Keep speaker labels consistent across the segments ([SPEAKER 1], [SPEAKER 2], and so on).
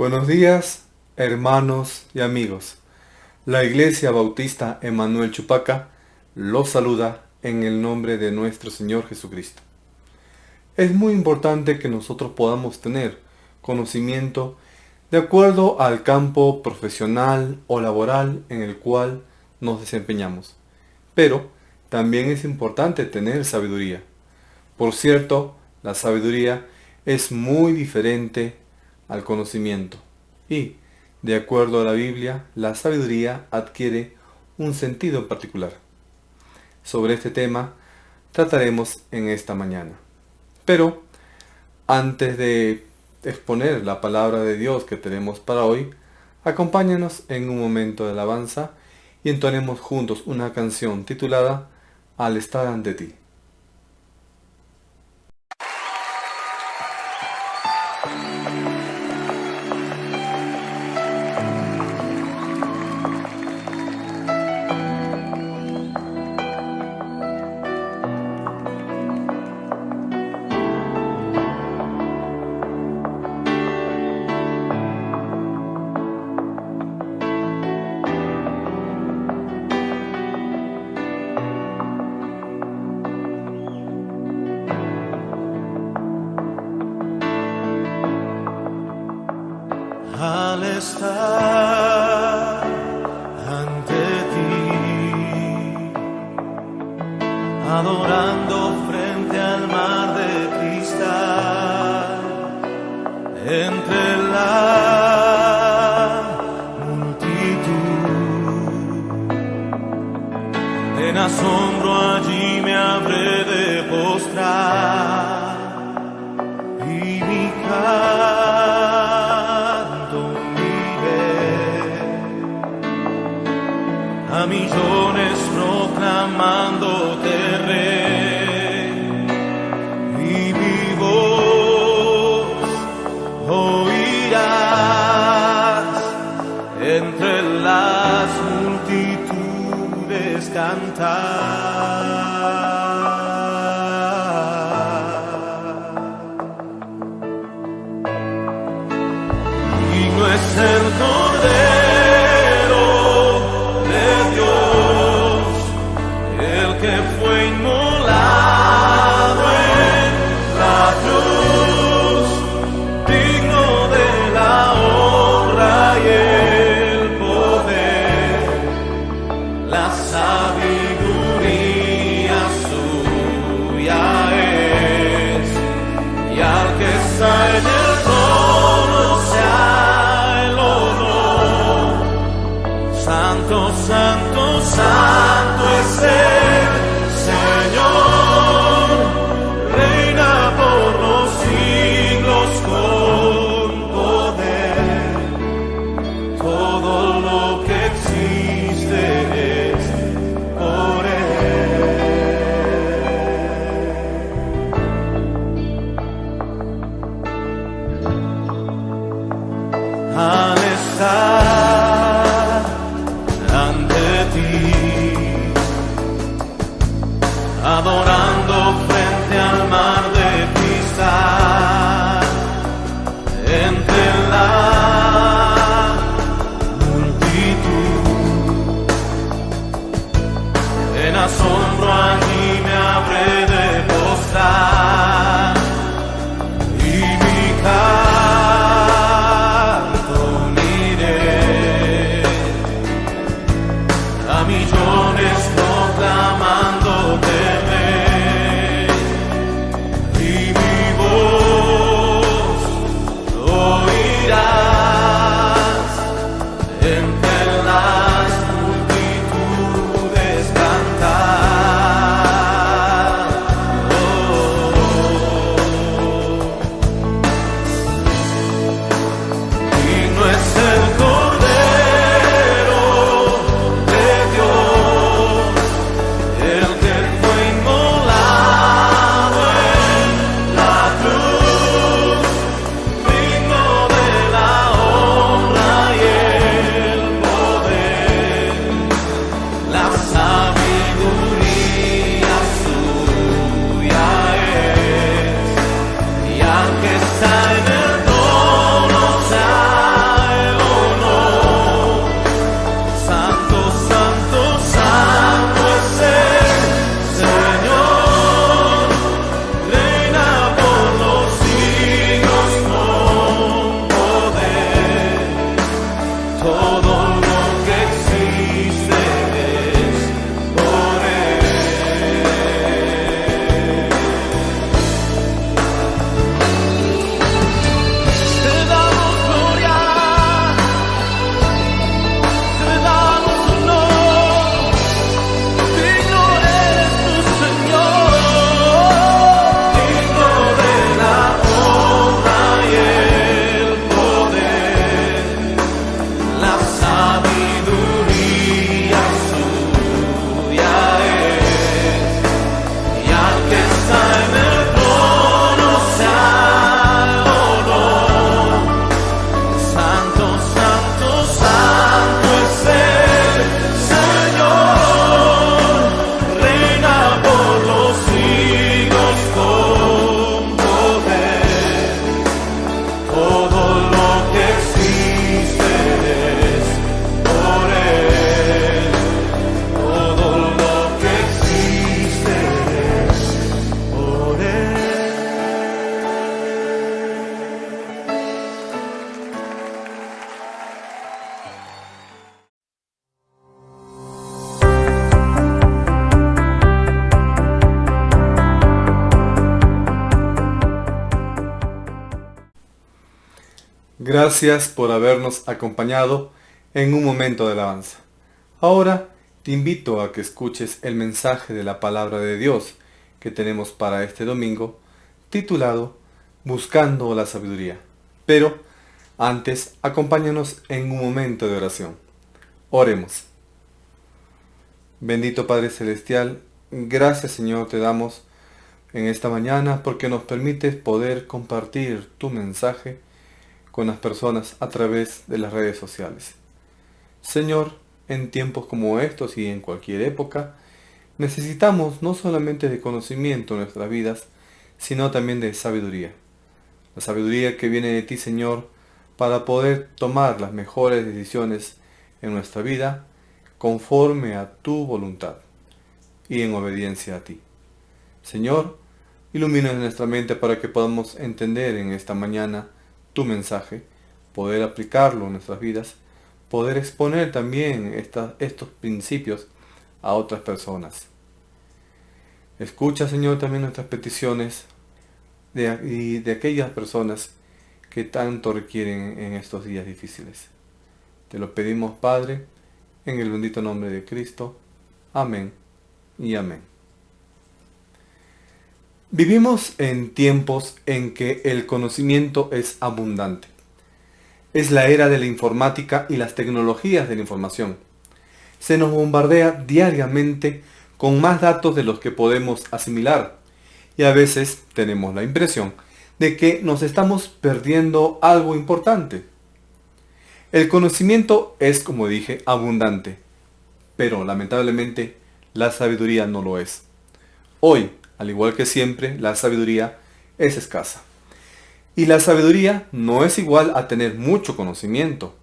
[SPEAKER 1] Buenos días, hermanos y amigos. La Iglesia Bautista Emanuel Chupaca los saluda en el nombre de nuestro Señor Jesucristo. Es muy importante que nosotros podamos tener conocimiento de acuerdo al campo profesional o laboral en el cual nos desempeñamos. Pero también es importante tener sabiduría. Por cierto, la sabiduría es muy diferente al conocimiento. Y, de acuerdo a la Biblia, la sabiduría adquiere un sentido particular. Sobre este tema trataremos en esta mañana. Pero, antes de exponer la palabra de Dios que tenemos para hoy, acompáñanos en un momento de alabanza y entonemos juntos una canción titulada Al estar ante ti.
[SPEAKER 2] Al estar ante ti, adorando frente al mar de cristal, entre la multitud, en asombro allí me habré de postrar y mi a millones proclamándote rey, y mi voz oirás entre las multitudes cantar. Digno es el Cordero que fue inmolado en la cruz, digno de la honra y el poder, la sabiduría
[SPEAKER 1] Gracias por habernos acompañado en un momento de alabanza. Ahora te invito a que escuches el mensaje de la palabra de Dios que tenemos para este domingo, titulado Buscando la sabiduría. Pero antes, acompáñanos en un momento de oración. Oremos. Bendito Padre Celestial, gracias Señor te damos en esta mañana porque nos permites poder compartir tu mensaje con las personas a través de las redes sociales. Señor, en tiempos como estos y en cualquier época, necesitamos no solamente de conocimiento en nuestras vidas, sino también de sabiduría. La sabiduría que viene de ti, Señor, para poder tomar las mejores decisiones en nuestra vida conforme a tu voluntad y en obediencia a ti. Señor, ilumina nuestra mente para que podamos entender en esta mañana tu mensaje, poder aplicarlo en nuestras vidas, poder exponer también estos principios a otras personas. Escucha, Señor, también nuestras peticiones de aquellas personas que tanto requieren en estos días difíciles. Te lo pedimos, Padre, en el bendito nombre de Cristo. Amén y amén. Vivimos en tiempos en que el conocimiento es abundante. Es la era de la informática y las tecnologías de la información. Se nos bombardea diariamente con más datos de los que podemos asimilar, y a veces tenemos la impresión de que nos estamos perdiendo algo importante. El conocimiento es, como dije, abundante, pero lamentablemente la sabiduría no lo es. Hoy, al igual que siempre, la sabiduría es escasa. Y la sabiduría no es igual a tener mucho conocimiento.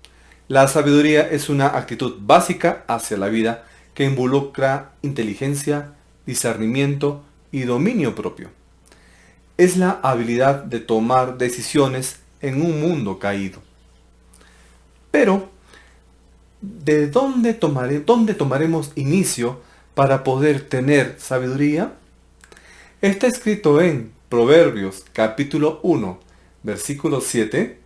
[SPEAKER 1] La sabiduría es una actitud básica hacia la vida que involucra inteligencia, discernimiento y dominio propio. Es la habilidad de tomar decisiones en un mundo caído. Pero, ¿de dónde tomaremos inicio para poder tener sabiduría? Está escrito en Proverbios capítulo 1, versículo 7.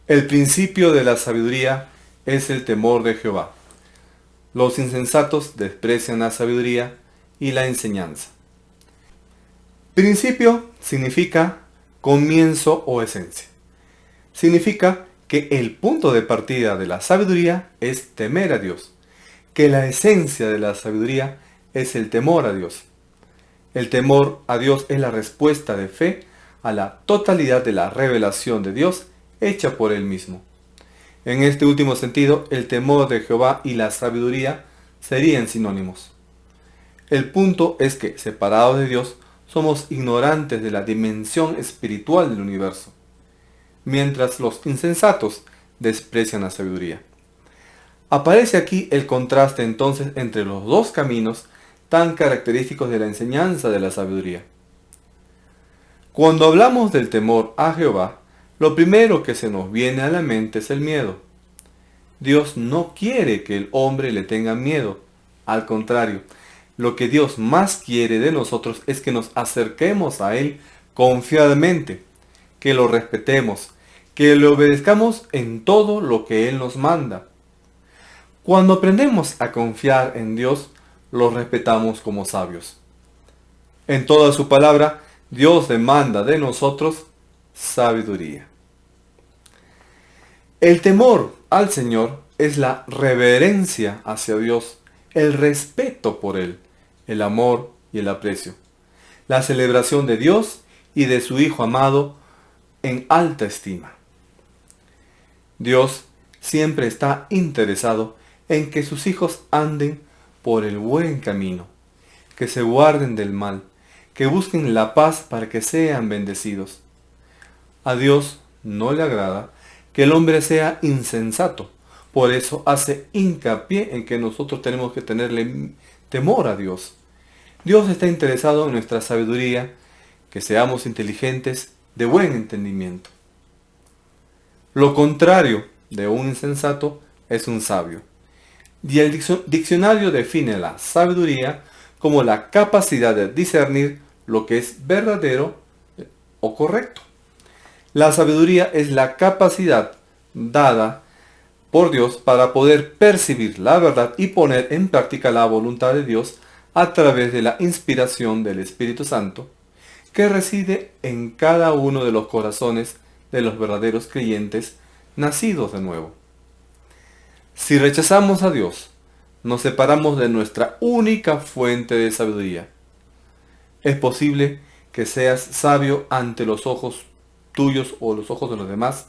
[SPEAKER 1] El principio de la sabiduría es el temor de Jehová. Los insensatos desprecian la sabiduría y la enseñanza. Principio significa comienzo o esencia. Significa que el punto de partida de la sabiduría es temer a Dios, que la esencia de la sabiduría es el temor a Dios. El temor a Dios es la respuesta de fe a la totalidad de la revelación de Dios hecha por Él mismo. En este último sentido, el temor de Jehová y la sabiduría serían sinónimos. El punto es que, separados de Dios, somos ignorantes de la dimensión espiritual del universo, mientras los insensatos desprecian la sabiduría. Aparece aquí el contraste entonces entre los dos caminos tan característicos de la enseñanza de la sabiduría. Cuando hablamos del temor a Jehová, lo primero que se nos viene a la mente es el miedo. Dios no quiere que el hombre le tenga miedo. Al contrario, lo que Dios más quiere de nosotros es que nos acerquemos a Él confiadamente, que lo respetemos, que le obedezcamos en todo lo que Él nos manda. Cuando aprendemos a confiar en Dios, lo respetamos como sabios. En toda su palabra, Dios demanda de nosotros sabiduría. El temor al Señor es la reverencia hacia Dios, el respeto por Él, el amor y el aprecio, la celebración de Dios y de su Hijo amado en alta estima. Dios siempre está interesado en que sus hijos anden por el buen camino, que se guarden del mal, que busquen la paz para que sean bendecidos. A Dios no le agrada que el hombre sea insensato, por eso hace hincapié en que nosotros tenemos que tenerle temor a Dios. Dios está interesado en nuestra sabiduría, que seamos inteligentes, de buen entendimiento. Lo contrario de un insensato es un sabio. Y el diccionario define la sabiduría como la capacidad de discernir lo que es verdadero o correcto. La sabiduría es la capacidad dada por Dios para poder percibir la verdad y poner en práctica la voluntad de Dios a través de la inspiración del Espíritu Santo que reside en cada uno de los corazones de los verdaderos creyentes nacidos de nuevo. Si rechazamos a Dios, nos separamos de nuestra única fuente de sabiduría. Es posible que seas sabio ante los ojos tuyos o los ojos de los demás,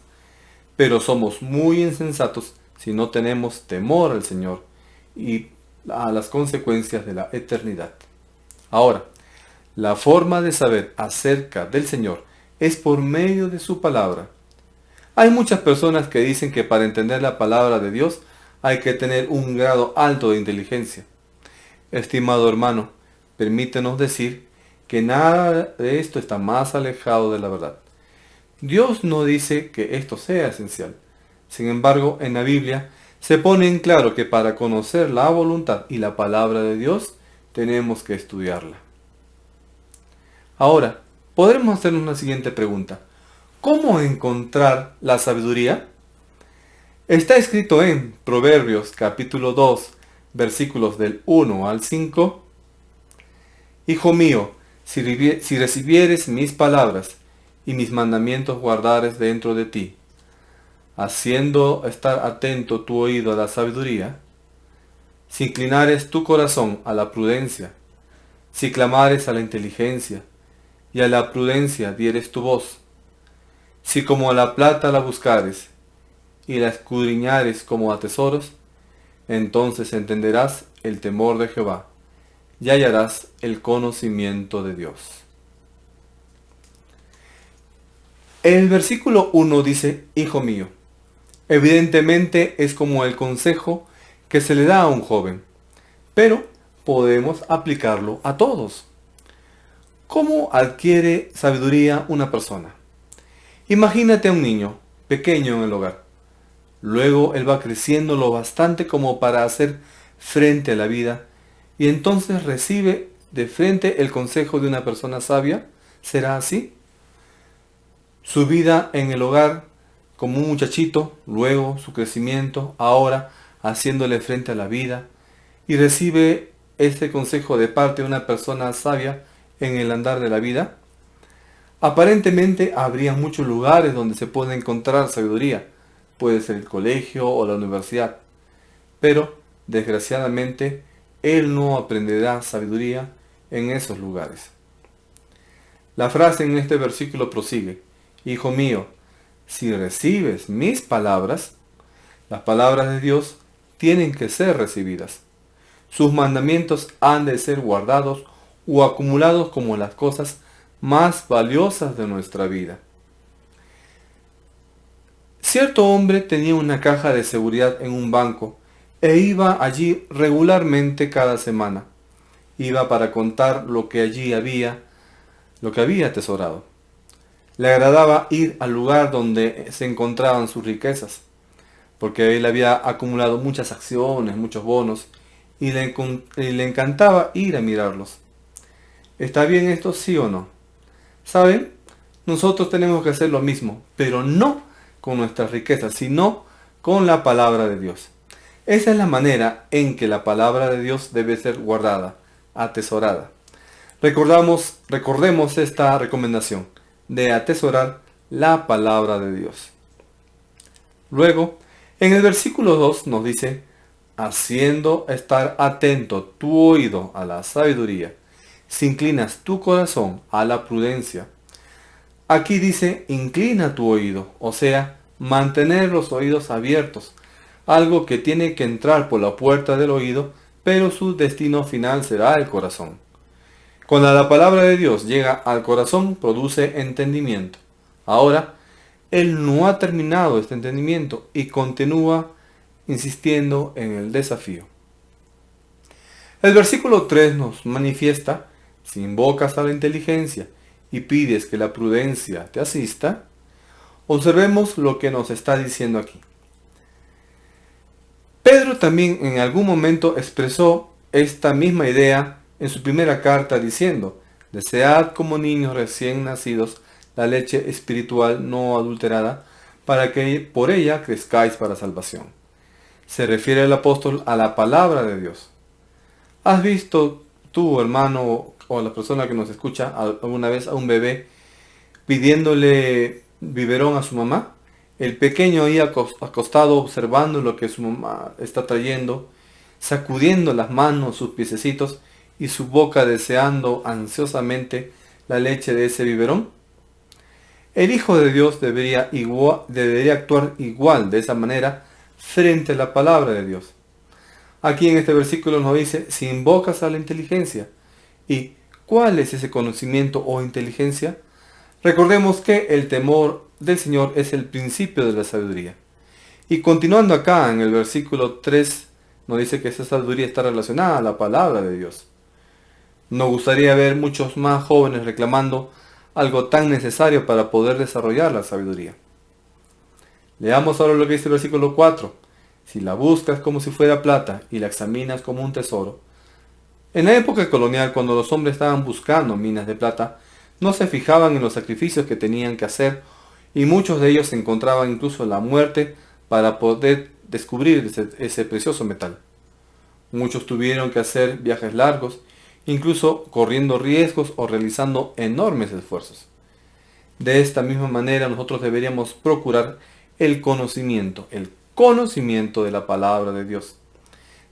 [SPEAKER 1] pero somos muy insensatos si no tenemos temor al Señor y a las consecuencias de la eternidad. Ahora, la forma de saber acerca del Señor es por medio de su palabra. Hay muchas personas que dicen que para entender la palabra de Dios hay que tener un grado alto de inteligencia. Estimado hermano, permítenos decir que nada de esto está más alejado de la verdad. Dios no dice que esto sea esencial. Sin embargo, en la Biblia se pone en claro que para conocer la voluntad y la palabra de Dios tenemos que estudiarla. Ahora, podremos hacernos una siguiente pregunta. ¿Cómo encontrar la sabiduría? Está escrito en Proverbios capítulo 2, versículos del 1 al 5. Hijo mío, si recibieres mis palabras y mis mandamientos guardares dentro de ti, haciendo estar atento tu oído a la sabiduría, si inclinares tu corazón a la prudencia, si clamares a la inteligencia, y a la prudencia dieres tu voz, si como a la plata la buscares, y la escudriñares como a tesoros, entonces entenderás el temor de Jehová, y hallarás el conocimiento de Dios. El versículo 1 dice, Hijo mío. Evidentemente es como el consejo que se le da a un joven, pero podemos aplicarlo a todos. ¿Cómo adquiere sabiduría una persona? Imagínate a un niño pequeño en el hogar. Luego él va creciendo lo bastante como para hacer frente a la vida y entonces recibe de frente el consejo de una persona sabia. ¿Será así? Su vida en el hogar como un muchachito, luego su crecimiento, ahora haciéndole frente a la vida y recibe este consejo de parte de una persona sabia en el andar de la vida. Aparentemente habría muchos lugares donde se puede encontrar sabiduría, puede ser el colegio o la universidad, pero desgraciadamente él no aprenderá sabiduría en esos lugares. La frase en este versículo prosigue, Hijo mío, si recibes mis palabras, las palabras de Dios tienen que ser recibidas. Sus mandamientos han de ser guardados o acumulados como las cosas más valiosas de nuestra vida. Cierto hombre tenía una caja de seguridad en un banco e iba allí regularmente cada semana. Iba para contar lo que había atesorado. Le agradaba ir al lugar donde se encontraban sus riquezas, porque él había acumulado muchas acciones, muchos bonos, y le encantaba ir a mirarlos. ¿Está bien esto, sí o no? ¿Saben? Nosotros tenemos que hacer lo mismo, pero no con nuestras riquezas, sino con la palabra de Dios. Esa es la manera en que la palabra de Dios debe ser guardada, atesorada. Recordemos esta recomendación de atesorar la palabra de Dios. Luego, en el versículo 2 nos dice, haciendo estar atento tu oído a la sabiduría, si inclinas tu corazón a la prudencia. Aquí dice, inclina tu oído, o sea, mantener los oídos abiertos, algo que tiene que entrar por la puerta del oído, pero su destino final será el corazón. Cuando la palabra de Dios llega al corazón, produce entendimiento. Ahora, él no ha terminado este entendimiento y continúa insistiendo en el desafío. El versículo 3 nos manifiesta, si invocas a la inteligencia y pides que la prudencia te asista, observemos lo que nos está diciendo aquí. Pedro también en algún momento expresó esta misma idea en su primera carta diciendo, desead como niños recién nacidos la leche espiritual no adulterada, para que por ella crezcáis para salvación. Se refiere el apóstol a la palabra de Dios. ¿Has visto tú, hermano, o la persona que nos escucha alguna vez a un bebé pidiéndole biberón a su mamá? El pequeño ahí acostado observando lo que su mamá está trayendo, sacudiendo las manos, sus piececitos y su boca deseando ansiosamente la leche de ese biberón. El Hijo de Dios debería actuar igual de esa manera frente a la palabra de Dios. Aquí en este versículo nos dice, si invocas a la inteligencia. ¿Y cuál es ese conocimiento o inteligencia? Recordemos que el temor del Señor es el principio de la sabiduría. Y continuando acá en el versículo 3, nos dice que esa sabiduría está relacionada a la palabra de Dios. Nos gustaría ver muchos más jóvenes reclamando algo tan necesario para poder desarrollar la sabiduría. Leamos ahora lo que dice el versículo 4. Si la buscas como si fuera plata y la examinas como un tesoro. En la época colonial, cuando los hombres estaban buscando minas de plata, no se fijaban en los sacrificios que tenían que hacer y muchos de ellos encontraban incluso la muerte para poder descubrir ese precioso metal. Muchos tuvieron que hacer viajes largos, incluso corriendo riesgos o realizando enormes esfuerzos. De esta misma manera nosotros deberíamos procurar el conocimiento de la palabra de Dios.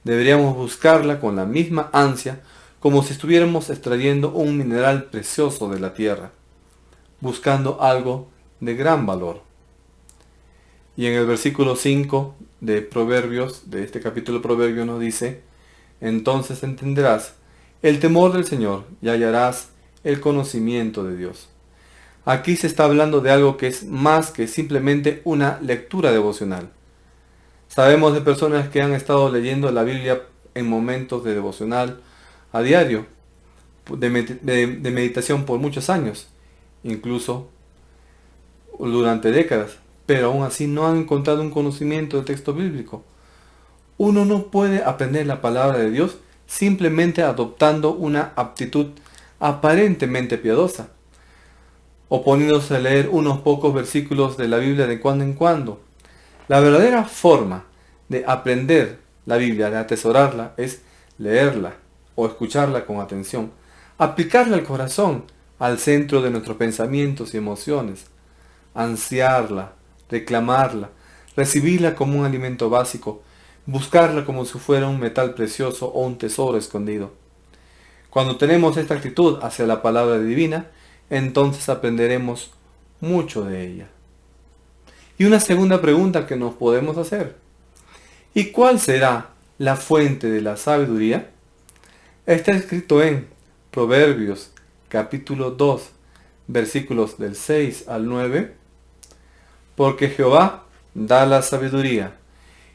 [SPEAKER 1] Deberíamos buscarla con la misma ansia como si estuviéramos extrayendo un mineral precioso de la tierra, buscando algo de gran valor. Y en el versículo 5 de Proverbios, de este capítulo de Proverbios nos dice, entonces entenderás el temor del Señor y hallarás el conocimiento de Dios. Aquí se está hablando de algo que es más que simplemente una lectura devocional. Sabemos de personas que han estado leyendo la Biblia en momentos de devocional a diario, de meditación por muchos años, incluso durante décadas, pero aún así no han encontrado un conocimiento del texto bíblico. Uno no puede aprender la palabra de Dios simplemente adoptando una aptitud aparentemente piadosa, o poniéndose a leer unos pocos versículos de la Biblia de cuando en cuando. La verdadera forma de aprender la Biblia, de atesorarla, es leerla o escucharla con atención, aplicarla al corazón, al centro de nuestros pensamientos y emociones, ansiarla, reclamarla, recibirla como un alimento básico, buscarla como si fuera un metal precioso o un tesoro escondido. Cuando tenemos esta actitud hacia la palabra divina, entonces aprenderemos mucho de ella. Y una segunda pregunta que nos podemos hacer: ¿y cuál será la fuente de la sabiduría? Está escrito en Proverbios capítulo 2, versículos del 6 al 9. Porque Jehová da la sabiduría,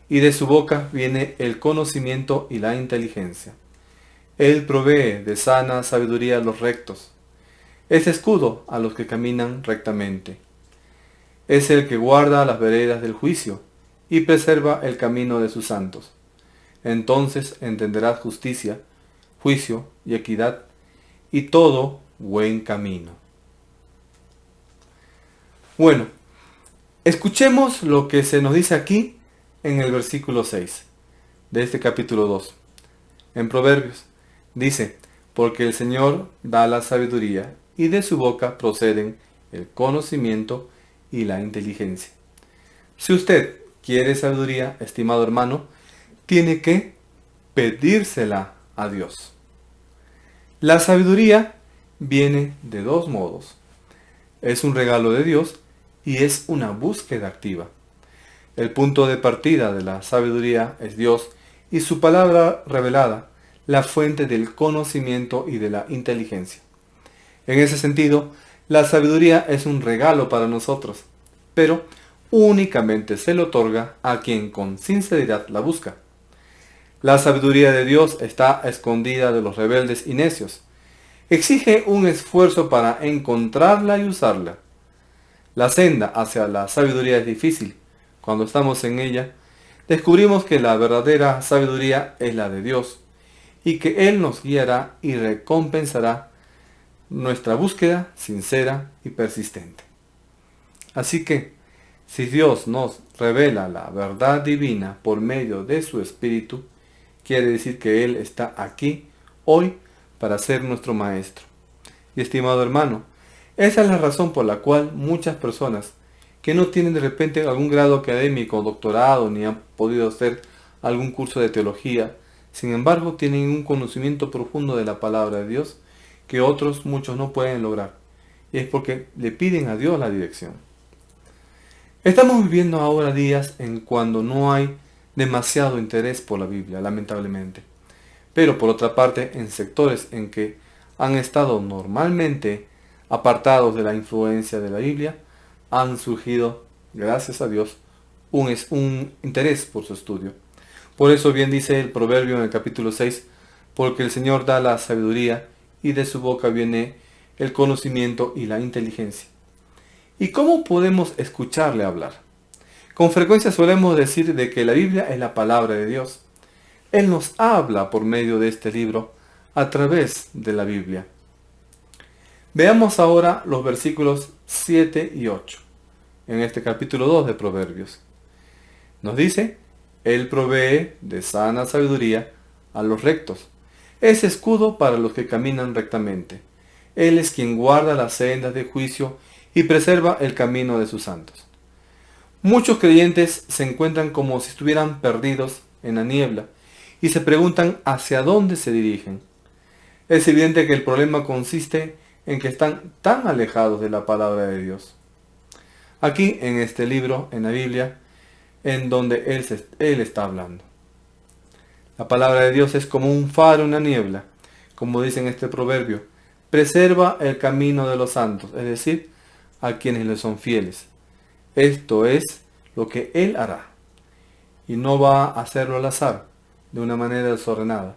[SPEAKER 1] y de su boca viene el conocimiento y la inteligencia. Él provee de sana sabiduría a los rectos. Es escudo a los que caminan rectamente. Es el que guarda las veredas del juicio y preserva el camino de sus santos. Entonces entenderás justicia, juicio y equidad, y todo buen camino. Bueno, escuchemos lo que se nos dice aquí en el versículo 6 de este capítulo 2. En Proverbios dice, porque el Señor da la sabiduría, y de su boca proceden el conocimiento y la inteligencia. Si usted quiere sabiduría, estimado hermano, tiene que pedírsela a Dios. La sabiduría viene de dos modos. Es un regalo de Dios y es una búsqueda activa. El punto de partida de la sabiduría es Dios y su palabra revelada, la fuente del conocimiento y de la inteligencia. En ese sentido, la sabiduría es un regalo para nosotros, pero únicamente se le otorga a quien con sinceridad la busca. La sabiduría de Dios está escondida de los rebeldes y necios. Exige un esfuerzo para encontrarla y usarla. La senda hacia la sabiduría es difícil. Cuando estamos en ella, descubrimos que la verdadera sabiduría es la de Dios, y que Él nos guiará y recompensará nuestra búsqueda sincera y persistente. Así que, si Dios nos revela la verdad divina por medio de su Espíritu, quiere decir que Él está aquí hoy para ser nuestro Maestro. Y estimado hermano, esa es la razón por la cual muchas personas que no tienen de repente algún grado académico o doctorado ni han podido hacer algún curso de teología, sin embargo tienen un conocimiento profundo de la palabra de Dios que otros muchos no pueden lograr. Y es porque le piden a Dios la dirección. Estamos viviendo ahora días en cuando no hay demasiado interés por la Biblia, lamentablemente. Pero por otra parte, en sectores en que han estado normalmente apartados de la influencia de la Biblia, han surgido, gracias a Dios, un interés por su estudio. Por eso bien dice el proverbio en el capítulo 6, porque el Señor da la sabiduría y de su boca viene el conocimiento y la inteligencia. ¿Y cómo podemos escucharle hablar? Con frecuencia solemos decir de que la Biblia es la palabra de Dios. Él nos habla por medio de este libro a través de la Biblia. Veamos ahora los versículos 7 y 8 en este capítulo 2 de Proverbios. Nos dice: Él provee de sana sabiduría a los rectos. Es escudo para los que caminan rectamente. Él es quien guarda las sendas de juicio y preserva el camino de sus santos. Muchos creyentes se encuentran como si estuvieran perdidos en la niebla y se preguntan hacia dónde se dirigen. Es evidente que el problema consiste en que están tan alejados de la palabra de Dios. Aquí en este libro, en la Biblia, en donde Él está hablando. La palabra de Dios es como un faro en la niebla, como dice en este proverbio: preserva el camino de los santos, es decir, a quienes le son fieles. Esto es lo que Él hará, y no va a hacerlo al azar, de una manera desordenada.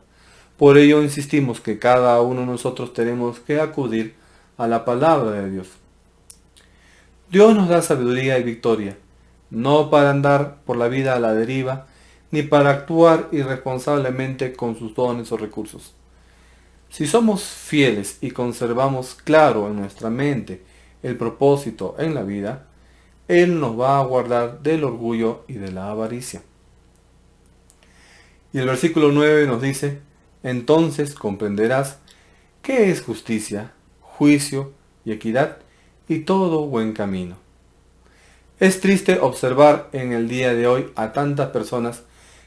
[SPEAKER 1] Por ello insistimos que cada uno de nosotros tenemos que acudir a la palabra de Dios. Dios nos da sabiduría y victoria, no para andar por la vida a la deriva, ni para actuar irresponsablemente con sus dones o recursos. Si somos fieles y conservamos claro en nuestra mente el propósito en la vida, Él nos va a guardar del orgullo y de la avaricia. Y el versículo 9 nos dice: entonces comprenderás qué es justicia, juicio y equidad y todo buen camino. Es triste observar en el día de hoy a tantas personas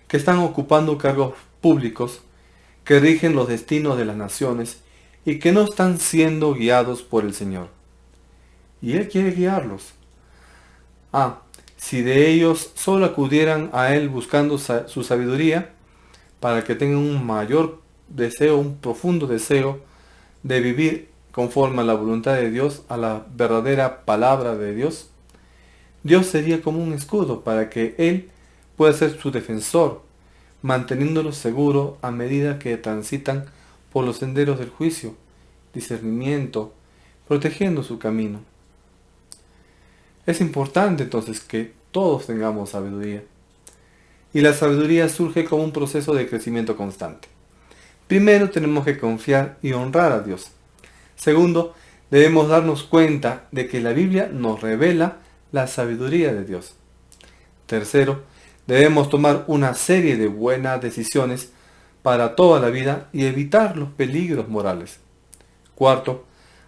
[SPEAKER 1] que están ocupando cargos públicos que rigen los destinos de las naciones y que no están siendo guiados por el Señor. Y Él quiere guiarlos. Si de ellos solo acudieran a Él buscando su sabiduría, para que tengan un mayor deseo, un profundo deseo de vivir conforme a la voluntad de Dios, a la verdadera palabra de Dios, Dios sería como un escudo para que Él pueda ser su defensor, manteniéndolos seguros a medida que transitan por los senderos del juicio, discernimiento, protegiendo su camino. Es importante entonces que todos tengamos sabiduría. Y la sabiduría surge como un proceso de crecimiento constante. Primero tenemos que confiar y honrar a Dios. Segundo, debemos darnos cuenta de que la Biblia nos revela la sabiduría de Dios. Tercero, debemos tomar una serie de buenas decisiones para toda la vida y evitar los peligros morales. Cuarto,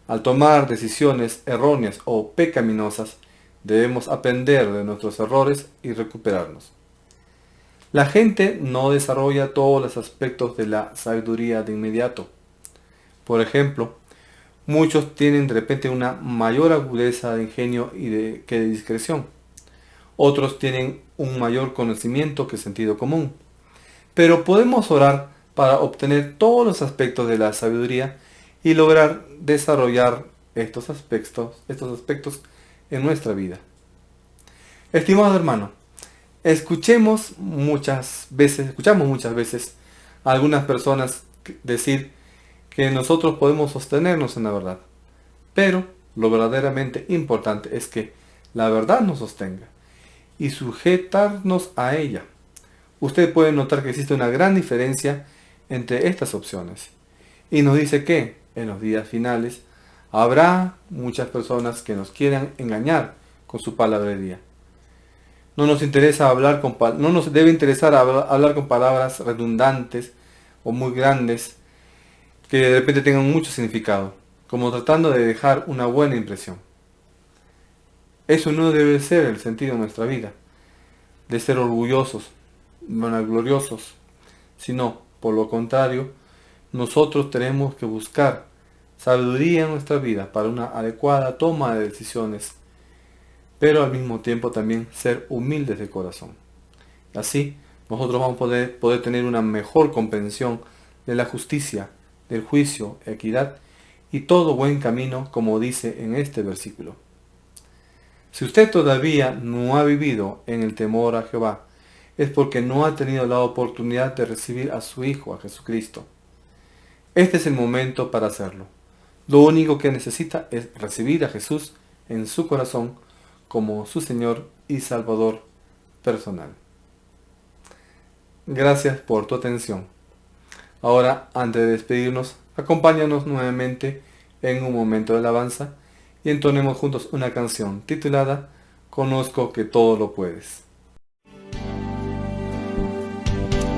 [SPEAKER 1] al tomar decisiones erróneas o pecaminosas, debemos aprender de nuestros errores y recuperarnos. La gente no desarrolla todos los aspectos de la sabiduría de inmediato. Por ejemplo, muchos tienen de repente una mayor agudeza de ingenio que de discreción. Otros tienen un mayor conocimiento que sentido común. Pero podemos orar para obtener todos los aspectos de la sabiduría y lograr desarrollar estos aspectos en nuestra vida. Estimado hermano, escuchamos muchas veces a algunas personas decir que nosotros podemos sostenernos en la verdad. Pero lo verdaderamente importante es que la verdad nos sostenga y sujetarnos a ella. Usted puede notar que existe una gran diferencia entre estas opciones. Y nos dice que, en los días finales, Habrá muchas personas que nos quieran engañar con su palabrería. No nos debe interesar hablar con palabras redundantes o muy grandes que de repente tengan mucho significado, como tratando de dejar una buena impresión. Eso no debe ser el sentido de nuestra vida, de ser orgullosos, vanagloriosos, sino, por lo contrario, nosotros tenemos que buscar sabiduría en nuestra vida para una adecuada toma de decisiones, pero al mismo tiempo también ser humildes de corazón. Así, nosotros vamos a poder tener una mejor comprensión de la justicia, del juicio, equidad y todo buen camino, como dice en este versículo. Si usted todavía no ha vivido en el temor a Jehová, es porque no ha tenido la oportunidad de recibir a su Hijo, a Jesucristo. Este es el momento para hacerlo. Lo único que necesita es recibir a Jesús en su corazón como su Señor y Salvador personal. Gracias por tu atención. Ahora, antes de despedirnos, acompáñanos nuevamente en un momento de alabanza y entonemos juntos una canción titulada Conozco que todo lo puedes.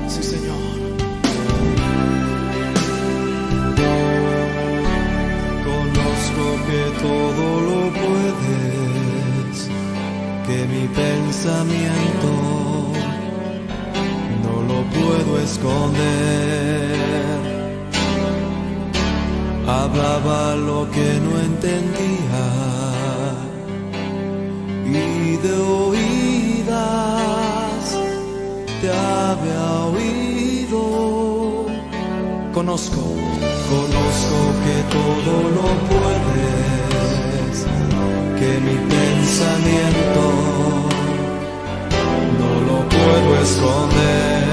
[SPEAKER 2] Sí, Señor. Conozco que todo lo puedes, que mi pensamiento no lo puedo esconder. Hablaba lo que no entendía y de oídas te había oído. Conozco que todo lo puedes, que mi pensamiento no lo puedo esconder.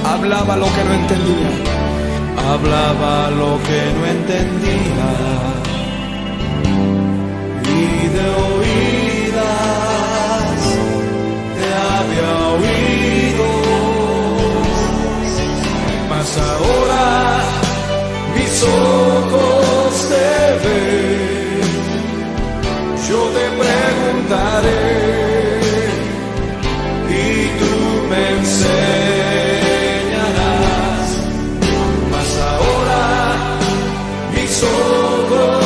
[SPEAKER 2] Hablaba lo que no entendía, hablaba lo que no entendía y de oídas te había oído, mas ahora mis ojos te ven. Yo te preguntaré y tú me enseñarás, mas ahora mis ojos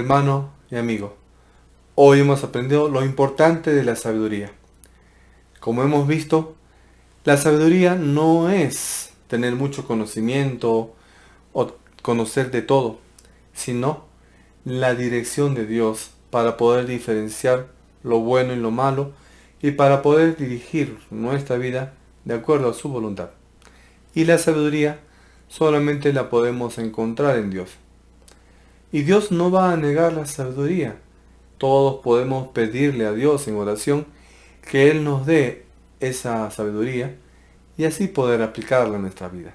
[SPEAKER 1] Hermano y amigo, hoy hemos aprendido lo importante de la sabiduría. Como hemos visto, la sabiduría no es tener mucho conocimiento o conocer de todo, sino la dirección de Dios para poder diferenciar lo bueno y lo malo y para poder dirigir nuestra vida de acuerdo a su voluntad. Y la sabiduría solamente la podemos encontrar en Dios. Y Dios no va a negar la sabiduría. Todos podemos pedirle a Dios en oración que Él nos dé esa sabiduría y así poder aplicarla en nuestra vida.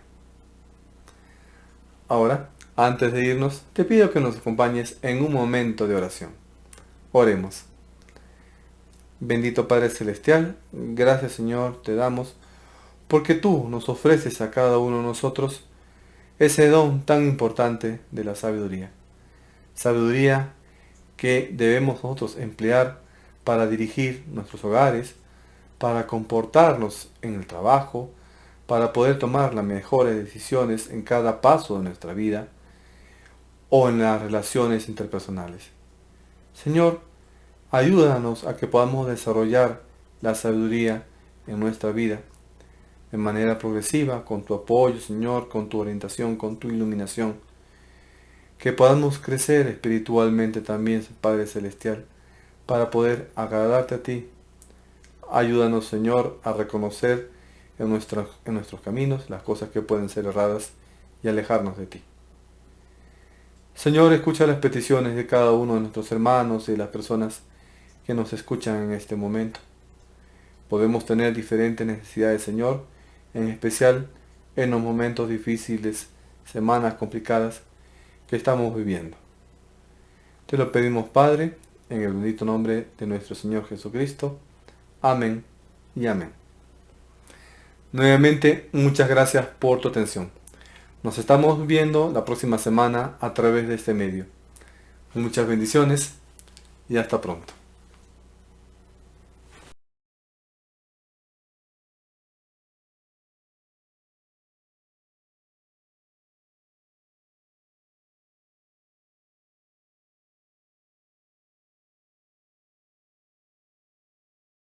[SPEAKER 1] Ahora, antes de irnos, te pido que nos acompañes en un momento de oración. Oremos. Bendito Padre Celestial, gracias Señor te damos porque tú nos ofreces a cada uno de nosotros ese don tan importante de la sabiduría. Sabiduría que debemos nosotros emplear para dirigir nuestros hogares, para comportarnos en el trabajo, para poder tomar las mejores decisiones en cada paso de nuestra vida o en las relaciones interpersonales. Señor, ayúdanos a que podamos desarrollar la sabiduría en nuestra vida de manera progresiva, con tu apoyo, Señor, con tu orientación, con tu iluminación. Que podamos crecer espiritualmente también, Padre Celestial, para poder agradarte a ti. Ayúdanos, Señor, a reconocer en nuestros caminos las cosas que pueden ser erradas y alejarnos de ti. Señor, escucha las peticiones de cada uno de nuestros hermanos y las personas que nos escuchan en este momento. Podemos tener diferentes necesidades, Señor, en especial en los momentos difíciles, semanas complicadas que estamos viviendo. Te lo pedimos, Padre, en el bendito nombre de nuestro Señor Jesucristo. Amén y amén. Nuevamente, muchas gracias por tu atención. Nos estamos viendo la próxima semana a través de este medio. Muchas bendiciones y hasta pronto.